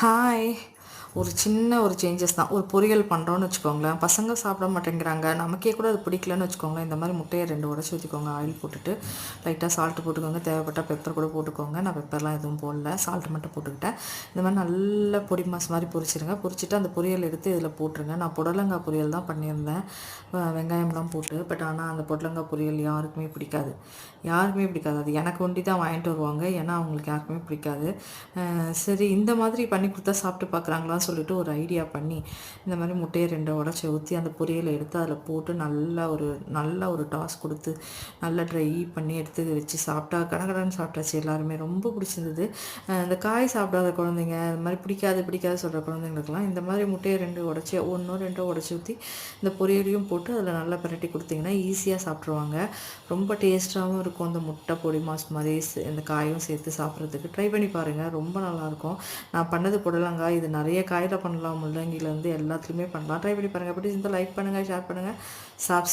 Hi. ஒரு சின்ன ஒரு சேஞ்சஸ் தான். ஒரு பொரியல் பண்ணுறோன்னு வச்சுக்கோங்களேன், பசங்க சாப்பிட மாட்டேங்கிறாங்க. நமக்கே கூட அது பிடிக்கலன்னு வச்சுக்கோங்களேன், இந்த மாதிரி முட்டையை 2 உடைச்சி ஊற்றிக்கோங்க. ஆயில் போட்டுட்டு லைட்டாக சால்ட்டு போட்டுக்கோங்க. தேவைப்பட்டால் பெப்பர் கூட போட்டுக்கோங்க. நான் பெப்பர்லாம் எதுவும் போடல, சால்ட்டு மட்டும் போட்டுக்கிட்டேன். இந்த மாதிரி நல்ல பொடி மாஸ் மாதிரி பொரிச்சிடுங்க. பொரிச்சிட்டு அந்த பொரியல் எடுத்து இதில் போட்டுருங்க. நான் புடலங்காய் பொரியல் தான் பண்ணியிருந்தேன், வெங்காயம்லாம் போட்டு. பட் ஆனால் அந்த புடலங்காய் பொரியல் யாருக்குமே பிடிக்காது. அது எனக்கு ஒண்டி தான் வாங்கிட்டு வருவாங்க, ஏன்னா அவங்களுக்கு யாருக்குமே பிடிக்காது. சரி, இந்த மாதிரி பண்ணி கொடுத்தா சாப்பிட்டு பார்க்குறாங்களான்னு சொல்லிட்டு ஒரு ஐடியா பண்ணி இந்த மாதிரி முட்டையை 2 உடச்சி ஊற்றி அந்த பொரியலை எடுத்து அதில் போட்டு நல்ல ஒரு டாஸ் கொடுத்து நல்லா ட்ரை பண்ணி எடுத்து வச்சு சாப்பிட்டா கடகடன்னு சாப்பிட்டாச்சு. எல்லாருமே ரொம்ப பிடிச்சிருந்தது. இந்த காய் சாப்பிடாத குழந்தைங்க, இந்த மாதிரி பிடிக்காது சொல்கிற குழந்தைங்களுக்குலாம் இந்த மாதிரி முட்டையை 2 உடச்சி 1 2 உடச்சி ஊற்றி இந்த பொரியலையும் போட்டு அதில் நல்லா பிரட்டி கொடுத்தீங்கன்னா ஈஸியாக சாப்பிட்ருவாங்க. ரொம்ப டேஸ்ட்டாகவும் இருக்கும். அந்த முட்டை பொடி மாஸ் மாதிரி இந்த காயும் சேர்த்து சாப்பிட்றதுக்கு ட்ரை பண்ணி பாருங்கள், ரொம்ப நல்லாயிருக்கும். நான் பண்ணது புடலங்காய், இது நிறைய காயில் பண்ணலாம், முள்ளங்கிலேருந்து எல்லாத்துலேயுமே பண்ணலாம். ட்ரை பண்ணி பாருங்கள். எப்படி இருந்தால் லைக் பண்ணுங்கள், ஷேர் பண்ணுங்கள், சப்ஸ்கிரைப்